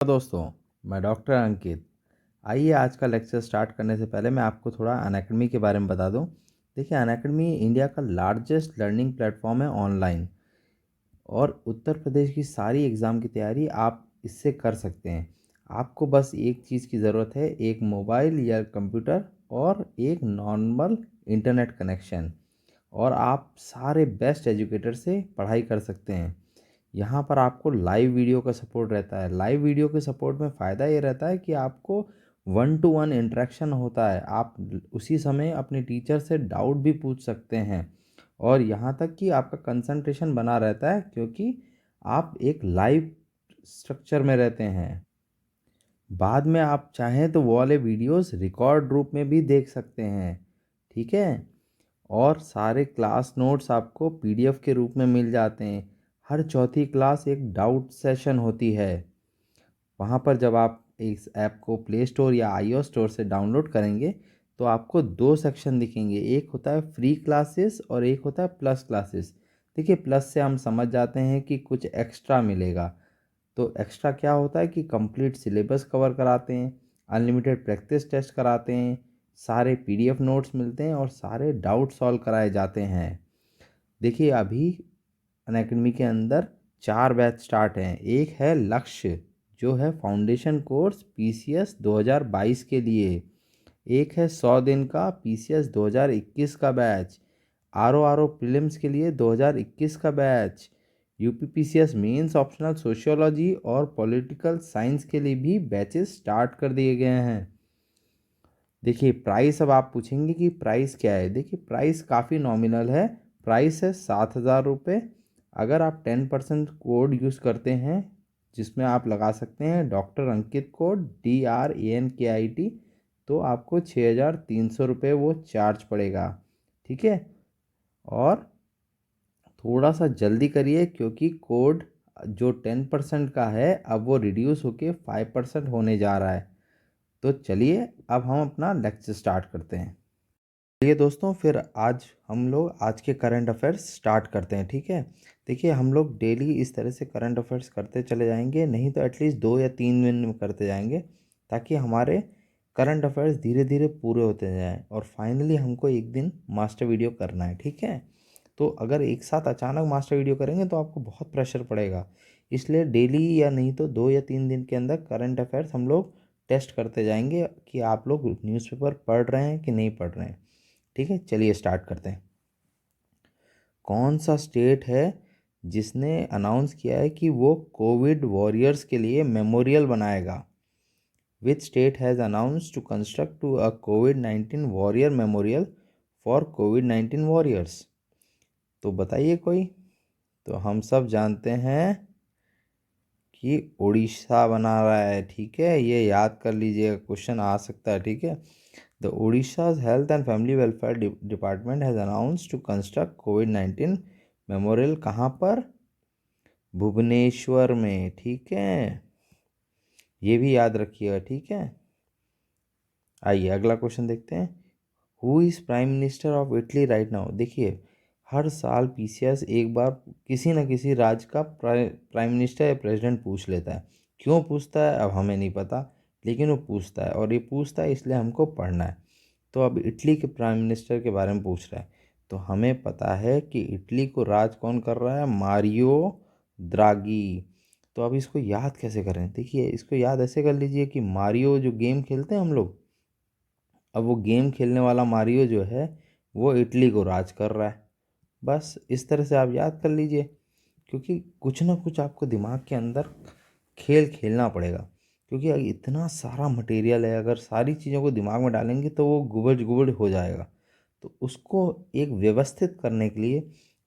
दोस्तों, मैं डॉक्टर अंकित। आइए आज का लेक्चर स्टार्ट करने से पहले मैं आपको थोड़ा अनअकैडमी के बारे में बता दूं। देखिए, अनअकैडमी इंडिया का लार्जेस्ट लर्निंग प्लेटफॉर्म है ऑनलाइन, और उत्तर प्रदेश की सारी एग्ज़ाम की तैयारी आप इससे कर सकते हैं। आपको बस एक चीज़ की ज़रूरत है, एक मोबाइल या कंप्यूटर और एक नॉर्मल इंटरनेट कनेक्शन, और आप सारे बेस्ट एजुकेटर से पढ़ाई कर सकते हैं। यहाँ पर आपको लाइव वीडियो का सपोर्ट रहता है। लाइव वीडियो के सपोर्ट में फ़ायदा ये रहता है कि आपको 1-to-1 इंटरेक्शन होता है। आप उसी समय अपने टीचर से डाउट भी पूछ सकते हैं, और यहाँ तक कि आपका कंसंट्रेशन बना रहता है, क्योंकि आप एक लाइव स्ट्रक्चर में रहते हैं। बाद में आप चाहें तो वो वाले वीडियोस रिकॉर्ड रूप में भी देख सकते हैं, ठीक है। और सारे क्लास नोट्स आपको पीडीएफ के रूप में मिल जाते हैं। हर चौथी क्लास एक डाउट सेशन होती है। वहाँ पर जब आप इस ऐप को प्ले स्टोर या आईओ स्टोर से डाउनलोड करेंगे तो आपको दो सेक्शन दिखेंगे, एक होता है फ्री क्लासेस और एक होता है प्लस क्लासेस। देखिए, प्लस से हम समझ जाते हैं कि कुछ एक्स्ट्रा मिलेगा। तो एक्स्ट्रा क्या होता है कि कंप्लीट सिलेबस कवर कराते हैं, अनलिमिटेड प्रैक्टिस टेस्ट कराते हैं, सारे पीडीएफ नोट्स मिलते हैं और सारे डाउट सॉल्व कराए जाते हैं। देखिए, अभी अनअकैडमी के अंदर 4 बैच स्टार्ट हैं। एक है लक्ष्य, जो है फाउंडेशन कोर्स पीसीएस 2022 के लिए। एक है 100 दिन का पीसीएस 2021 का बैच। आरओ प्रीलिम्स के लिए 2021 का बैच। यूपीपीसीएस मेंस ऑप्शनल सोशियोलॉजी और पॉलिटिकल साइंस के लिए भी बैचेस स्टार्ट कर दिए गए हैं। देखिए प्राइस, अब आप पूछेंगे कि प्राइस क्या है। देखिए, प्राइस काफ़ी नॉमिनल है। प्राइस है 7,000 रुपये। अगर आप 10% कोड यूज़ करते हैं, जिसमें आप लगा सकते हैं डॉक्टर अंकित कोड DRANKIT, तो आपको 6,300 रुपये वो चार्ज पड़ेगा, ठीक है। और थोड़ा सा जल्दी करिए, क्योंकि कोड जो 10% का है अब वो रिड्यूस होके 5% होने जा रहा है। तो चलिए अब हम अपना लेक्चर स्टार्ट करते हैं। चलिए दोस्तों, फिर आज हम लोग आज के करंट अफेयर्स स्टार्ट करते हैं, ठीक है। देखिए, हम लोग डेली इस तरह से करंट अफेयर्स करते चले जाएंगे, नहीं तो एटलीस्ट 2 या 3 दिन में करते जाएंगे, ताकि हमारे करंट अफेयर्स धीरे धीरे पूरे होते जाएं और फाइनली हमको एक दिन मास्टर वीडियो करना है, ठीक है। तो अगर एक साथ अचानक मास्टर वीडियो करेंगे तो आपको बहुत प्रेशर पड़ेगा, इसलिए डेली या नहीं तो 2 या 3 दिन के अंदर करंट अफेयर्स हम लोग टेस्ट करते जाएंगे कि आप लोग न्यूज़पेपर पढ़ रहे हैं कि नहीं पढ़ रहे हैं, ठीक है। चलिए स्टार्ट करते हैं। कौन सा स्टेट है जिसने अनाउंस किया है कि वो कोविड वॉरियर्स के लिए मेमोरियल बनाएगा? Which state has announce to construct to a covid warrior memorial for covid warriors? तो बताइए कोई। तो हम सब जानते हैं कि उड़ीसा बना रहा है, ठीक है। ये याद कर लीजिएगा, क्वेश्चन आ सकता है, ठीक है। The Odisha's Health and Family Welfare Department has announced to construct COVID-19 memorial कहाँ पर? भुवनेश्वर में, ठीक है। ये भी याद रखिएगा, ठीक है। आइए अगला क्वेश्चन देखते हैं। Who is prime minister of Italy right now? देखिए, हर साल पीसीएस एक बार किसी न किसी राज्य का प्राइम मिनिस्टर या प्रेसिडेंट पूछ लेता है। क्यों पूछता है अब हमें नहीं पता, लेकिन वो पूछता है, और ये पूछता है इसलिए हमको पढ़ना है। तो अब इटली के प्राइम मिनिस्टर के बारे में पूछ रहा है, तो हमें पता है कि इटली को राज कौन कर रहा है? मारियो द्रागी। तो अब इसको याद कैसे करें? देखिए, इसको याद ऐसे कर लीजिए कि मारियो जो गेम खेलते हैं हम लोग, अब वो गेम खेलने वाला मारियो जो है वो इटली को राज कर रहा है। बस इस तरह से आप याद कर लीजिए, क्योंकि कुछ ना कुछ आपको दिमाग के अंदर खेल खेलना पड़ेगा, क्योंकि अगर इतना सारा मटेरियल है, अगर सारी चीज़ों को दिमाग में डालेंगे तो वो गुबड़ गुबड़ हो जाएगा। तो उसको एक व्यवस्थित करने के लिए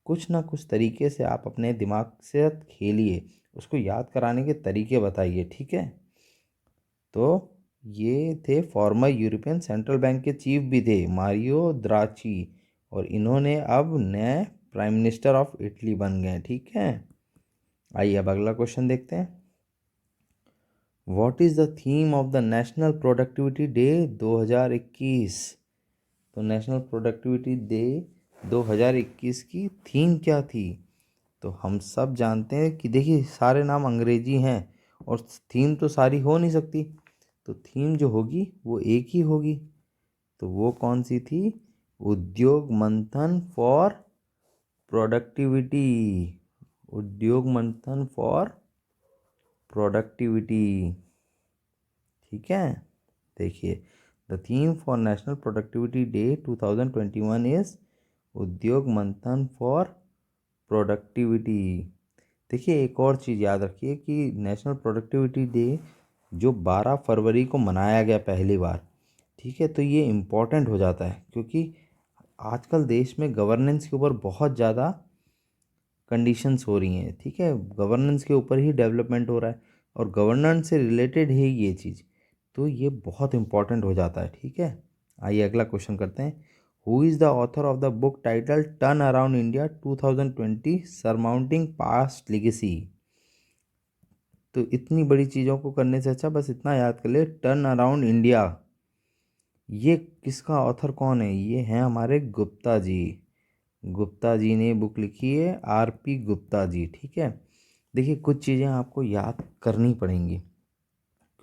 कुछ ना कुछ तरीके से आप अपने दिमाग से खेलिए, उसको याद कराने के तरीके बताइए, ठीक है। तो ये थे फॉर्मर यूरोपियन सेंट्रल बैंक के चीफ भी थे, मारियो द्राची, और इन्होंने अब नए प्राइम मिनिस्टर ऑफ इटली बन गए, ठीक है। आइए अब अगला क्वेश्चन देखते हैं। What is the theme of the national productivity day 2021? तो नेशनल प्रोडक्टिविटी डे 2021 की थीम क्या थी? तो हम सब जानते हैं कि देखिए, सारे नाम अंग्रेजी हैं और थीम तो सारी हो नहीं सकती, तो थीम जो होगी वो एक ही होगी। तो वो कौन सी थी? उद्योग मंथन फॉर प्रोडक्टिविटी। उद्योग मंथन फॉर प्रोडक्टिविटी। ठीक है, देखिए, the theme for national productivity day 2021 is उद्योग मंथन फॉर प्रोडक्टिविटी। देखिए, एक और चीज़ याद रखिए कि नेशनल प्रोडक्टिविटी डे जो 12 फरवरी को मनाया गया पहली बार, ठीक है, तो ये इम्पोर्टेंट हो जाता है क्योंकि आजकल देश में गवर्नेंस के ऊपर बहुत ज़्यादा कंडीशंस हो रही हैं। ठीक है, गवर्नेंस के ऊपर ही डेवलपमेंट हो रहा है और गवर्नेंस से रिलेटेड है ये चीज़, तो ये बहुत इंपॉर्टेंट हो जाता है। ठीक है, आइए अगला क्वेश्चन करते हैं। Who is the author of the book title turn around India 2020 surmounting past legacy? तो इतनी बड़ी चीज़ों को करने से अच्छा बस इतना याद कर ले, टर्न अराउंड इंडिया। ये किसका ऑथर कौन है? ये हैं हमारे गुप्ता जी। गुप्ता जी ने बुक लिखी है, आर.पी. गुप्ता जी। ठीक है, देखिए कुछ चीज़ें आपको याद करनी पड़ेंगी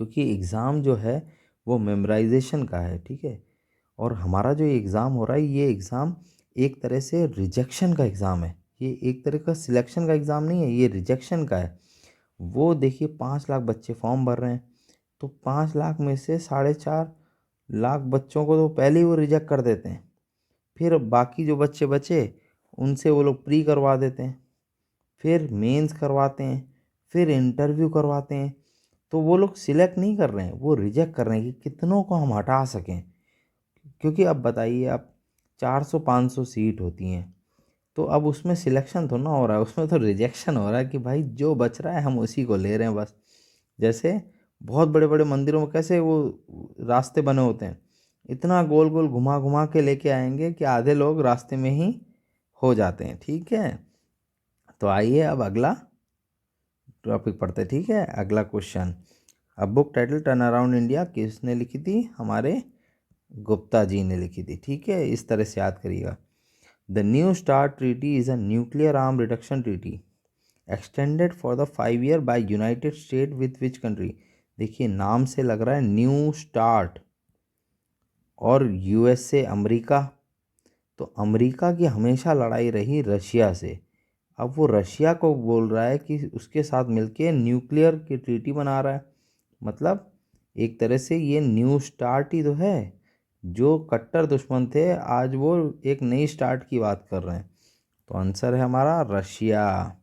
क्योंकि एग्ज़ाम जो है वो मेमोराइजेशन का है। ठीक है, और हमारा जो एग्ज़ाम हो रहा है, ये एग्ज़ाम एक तरह से रिजेक्शन का एग्ज़ाम है। ये एक तरह का सिलेक्शन का एग्ज़ाम नहीं है, ये रिजेक्शन का है। वो देखिए 5 लाख बच्चे फॉर्म भर रहे हैं, तो 5 लाख में से 4.5 लाख बच्चों को तो पहले ही वो रिजेक्ट कर देते हैं। फिर बाकी जो बच्चे बचे उनसे वो लोग प्री करवा देते हैं, फिर मेंस करवाते हैं, फिर इंटरव्यू करवाते हैं। तो वो लोग सिलेक्ट नहीं कर रहे हैं, वो रिजेक्ट कर रहे हैं कि कितनों को हम हटा सकें। क्योंकि अब बताइए, आप 400-500 सीट होती हैं, तो अब उसमें सिलेक्शन तो ना हो रहा है, उसमें तो रिजेक्शन हो रहा है कि भाई जो बच रहा है हम उसी को ले रहे हैं बस। जैसे बहुत बड़े बड़े मंदिरों में कैसे वो रास्ते बने होते हैं, इतना गोल गोल घुमा घुमा के लेके आएंगे कि आधे लोग रास्ते में ही हो जाते हैं। ठीक है, तो आइए अब अगला टॉपिक पढ़ते हैं। ठीक है, अगला क्वेश्चन। अब book title turn around India किसने लिखी थी? हमारे गुप्ता जी ने लिखी थी। ठीक है, इस तरह से याद करिएगा। The new start treaty is a nuclear arm reduction treaty extended for the 5 year by United State with which country? देखिए, नाम से लग रहा है न्यू स्टार्ट, और यूएसए अमेरिका, तो अमेरिका की हमेशा लड़ाई रही रशिया से। अब वो रशिया को बोल रहा है कि उसके साथ मिलके न्यूक्लियर की ट्रीटी बना रहा है। मतलब एक तरह से ये न्यू स्टार्ट ही तो है। जो कट्टर दुश्मन थे आज वो एक नई स्टार्ट की बात कर रहे हैं, तो आंसर है हमारा रशिया।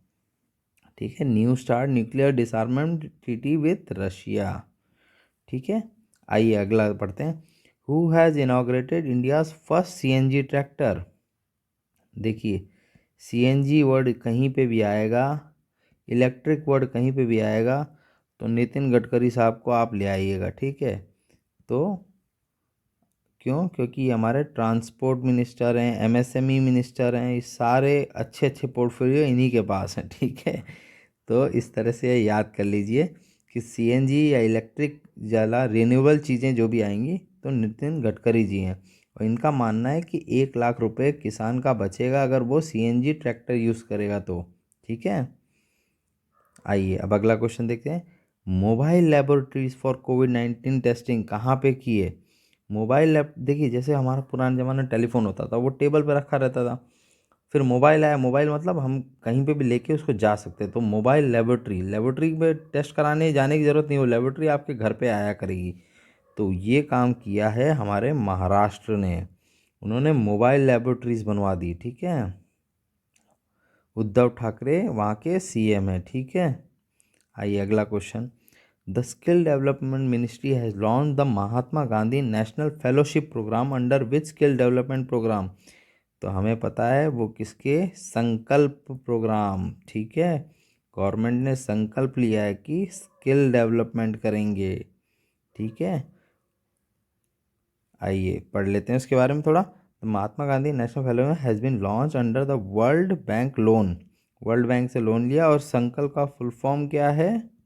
ठीक है, new start nuclear disarmament treaty with Russia. ठीक है, आइए अगला पढ़ते हैं। Who has inaugurated India's first CNG tractor? देखिए, सीएनजी वर्ड कहीं पे भी आएगा, इलेक्ट्रिक वर्ड कहीं पे भी आएगा, तो नितिन गडकरी साहब को आप ले आइएगा। ठीक है, तो क्यों? क्योंकि ये हमारे ट्रांसपोर्ट मिनिस्टर हैं, एमएसएमई मिनिस्टर हैं, ये सारे अच्छे अच्छे पोर्टफोलियो इन्हीं के पास हैं। ठीक है, तो इस तरह से याद कर लीजिए कि सीएनजी या इलेक्ट्रिक जला रिन्यूएबल चीज़ें जो भी आएंगी तो नितिन गडकरी जी हैं, और इनका मानना है कि 1 लाख रुपए किसान का बचेगा अगर वो सीएनजी ट्रैक्टर यूज़ करेगा तो। ठीक है, आइए अब अगला क्वेश्चन देखते हैं। Mobile laboratories for covid testing कहाँ पे की है? मोबाइल लैब, देखिए जैसे हमारा पुराने ज़माने में टेलीफोन होता था, वो टेबल पे रखा रहता था, फिर मोबाइल आया। मोबाइल मतलब हम कहीं पे भी लेके उसको जा सकते हैं, तो मोबाइल लेबोरेटरी, लेबोरेटरी में टेस्ट कराने जाने की ज़रूरत नहीं, वो लेबोरेटरी आपके घर पे आया करेगी। तो ये काम किया है हमारे महाराष्ट्र ने, उन्होंने मोबाइल लेबोरेटरीज बनवा दी। ठीक है, उद्धव ठाकरे वहाँ के सीएम हैं। ठीक है, आइए अगला question. The skill development ministry has launch the Mahatma Gandhi national fellowship program under which skill development program? तो हमें पता है वो किसके? संकल्प प्रोग्राम। ठीक है, गवर्नमेंट ने संकल्प लिया है कि स्किल डेवलपमेंट करेंगे। ठीक है, आइए पढ़ लेते हैं उसके बारे में थोड़ा। Mahatma Gandhi national fellow has been launch under the world bank loan, world bank से लोन लिया। और संकल्प का फुल फॉर्म क्या है?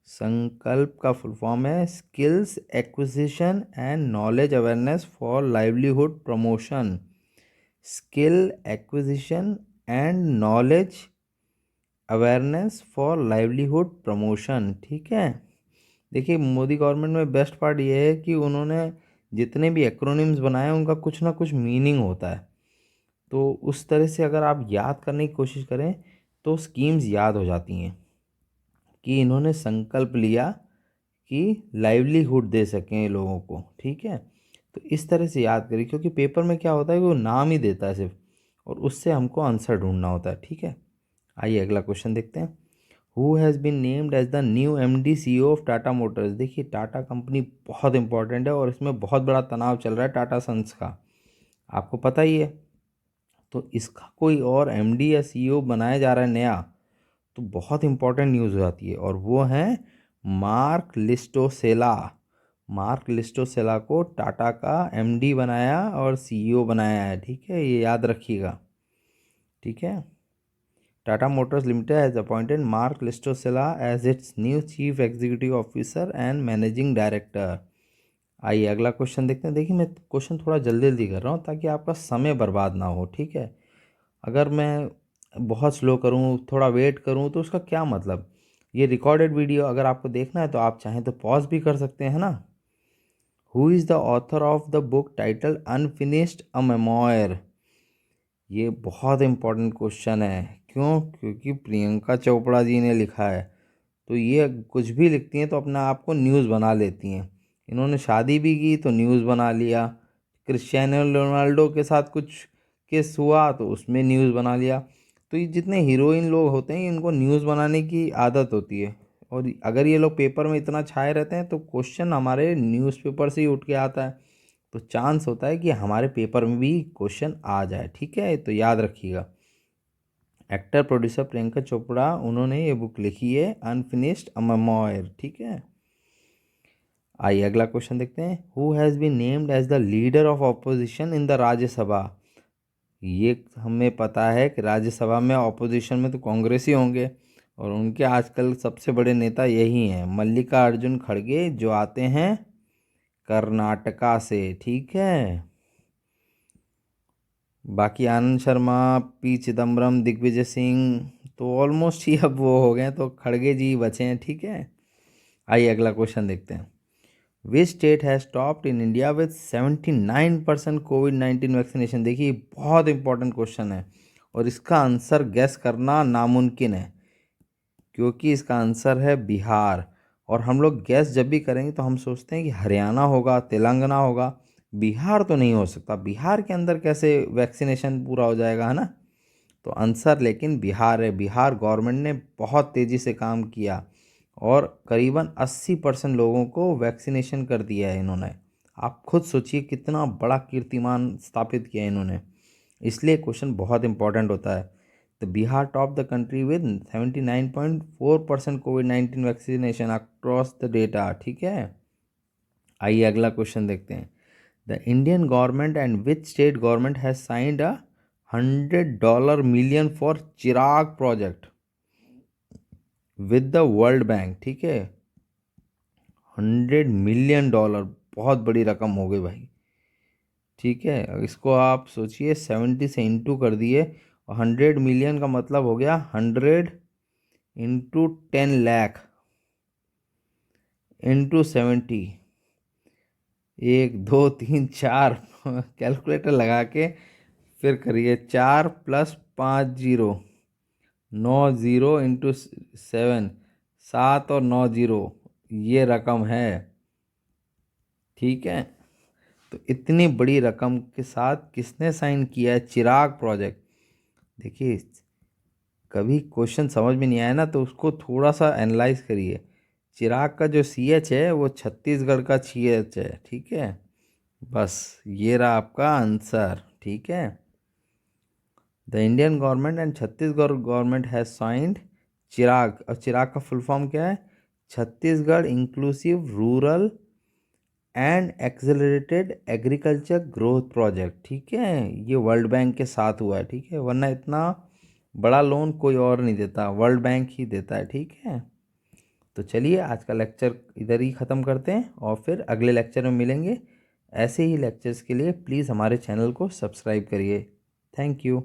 संकल्प का फुल फॉर्म है skills acquisition and knowledge awareness for livelihood promotion. Skill acquisition and knowledge awareness for livelihood promotion. ठीक है, देखिए मोदी गवर्नमेंट में बेस्ट पार्ट ये है कि उन्होंने जितने भी एक्रोनिम्स बनाए हैं उनका कुछ ना कुछ मीनिंग होता है। तो उस तरह से अगर आप याद करने की कोशिश करें तो स्कीम्स याद हो जाती हैं कि इन्होंने संकल्प लिया कि लाइवलीहुड दे सकें लोगों को। ठीक है, तो इस तरह से याद करिए, क्योंकि पेपर में क्या होता है कि वो नाम ही देता है सिर्फ, और उससे हमको आंसर ढूंढना होता है। ठीक है, आइए अगला क्वेश्चन देखते हैं। Who has been named as the new MD CEO of Tata motors. देखिए टाटा कंपनी बहुत इंपॉर्टेंट है और इसमें बहुत बड़ा तनाव चल रहा है टाटा सन्स का, आपको पता ही है। तो इसका कोई और MD या CEO बनाया जा रहा है नया, तो बहुत इंपॉर्टेंट न्यूज़ हो जाती है, और वो है मार्क लिस्टोसेला। मार्क लिस्टोसेला को टाटा का MD बनाया और CEO बनाया है। ठीक है, ये याद रखिएगा। ठीक है, Tata motors limited has appointed Mark Llistosella as its new chief executive officer and managing director. आइए अगला क्वेश्चन देखते हैं। देखिए मैं क्वेश्चन थोड़ा जल्दी जल्दी कर रहा हूँ ताकि आपका समय बर्बाद ना हो। ठीक है, अगर मैं बहुत स्लो करूँ, थोड़ा वेट करूँ, तो उसका क्या मतलब। ये रिकॉर्डेड वीडियो अगर आपको देखना है तो आप चाहें तो पॉज भी कर सकते हैं ना। Who is the author of the book title unfinished a memoir. ये बहुत इंपॉर्टेंट क्वेश्चन है। क्यों? क्योंकि प्रियंका चोपड़ा जी ने लिखा है। तो ये कुछ भी लिखती हैं तो अपने आप को न्यूज़ बना लेती हैं। इन्होंने शादी भी की तो न्यूज़ बना लिया, क्रिस्टियानो रोनाल्डो के साथ कुछ केस हुआ तो उसमें न्यूज़ बना लिया। तो ये जितने हीरोइन लोग होते हैं इनको न्यूज़ बनाने की आदत होती है, और अगर ये लोग पेपर में इतना छाए रहते हैं तो क्वेश्चन हमारे न्यूज़पेपर से ही उठ के आता है। तो चांस होता है कि हमारे पेपर में भी क्वेश्चन आ जाए। ठीक है, तो याद रखिएगा। एक्टर प्रोड्यूसर प्रियंका चोपड़ा, उन्होंने ये बुक लिखी है अनफिनिश्ड अ मेमोयर। ठीक है, आइए अगला क्वेश्चन देखते हैं। Who has been named as the leader of opposition in the Rajya Sabha. ये हमें पता है कि राज्यसभा में ऑपोजिशन में तो कांग्रेस ही होंगे, और उनके आजकल सबसे बड़े नेता यही हैं, मल्लिकार्जुन खड़गे, जो आते हैं कर्नाटका से। ठीक है, बाकी आनंद शर्मा, पी चिदम्बरम, दिग्विजय सिंह तो ऑलमोस्ट ही अब वो हो गए हैं, तो खड़गे जी बचे हैं। ठीक है, आइए अगला क्वेश्चन देखते हैं। Which state has topped in India with 79% covid vaccination. देखिए बहुत इंपॉर्टेंट क्वेश्चन है और इसका आंसर गैस करना नामुमकिन है, क्योंकि इसका आंसर है बिहार। और हम लोग गैस जब भी करेंगे तो हम सोचते हैं कि हरियाणा होगा, तेलंगाना होगा, बिहार तो नहीं हो सकता। बिहार के अंदर कैसे वैक्सीनेशन पूरा हो जाएगा, है ना। तो आंसर लेकिन बिहार है। बिहार गवर्नमेंट ने बहुत तेज़ी से काम किया और करीबन 80% लोगों को वैक्सीनेशन कर दिया है इन्होंने। आप खुद सोचिए कितना बड़ा कीर्तिमान स्थापित किया है इन्होंने। इसलिए क्वेश्चन बहुत इंपॉर्टेंट होता है। तो Bihar top the country with 79.4% covid vaccination across the data. ठीक है, आइए अगला क्वेश्चन देखते हैं। The Indian government and which state government has signed a $100 million for Chirag project with the world bank. ठीक है, $100 मिलियन बहुत बड़ी रकम हो गई भाई। ठीक है, इसको आप सोचिए 70 से इंटू कर दिए, और 100 मिलियन का मतलब हो गया 100 × 10 लाख इंटू 70, 1 2 3 4 कैलकुलेटर लगा के फिर करिए। 4 + 5 0, 9 0 इंटू 7, 7 और 9 0, ये रकम है। ठीक है, तो इतनी बड़ी रकम के साथ किसने साइन किया है? चिराग प्रोजेक्ट। देखिए कभी क्वेश्चन समझ में नहीं आया ना तो उसको थोड़ा सा एनालाइज करिए। चिराग का जो CH है वो छत्तीसगढ़ का CH है। ठीक है, बस ये रहा आपका आंसर। ठीक है, the Indian government and Chhattisgarh government has signed Chirag. और चिराग का फुल फॉर्म क्या है? Chhattisgarh inclusive rural and accelerated agriculture growth project. ठीक है, ये वर्ल्ड बैंक के साथ हुआ है। ठीक है, वरना इतना बड़ा लोन कोई और नहीं देता, वर्ल्ड बैंक ही देता है। ठीक है, तो चलिए आज का लेक्चर इधर ही ख़त्म करते हैं और फिर अगले लेक्चर में मिलेंगे। ऐसे ही लेक्चर्स के लिए प्लीज़ हमारे चैनल को सब्सक्राइब करिए। Thank you.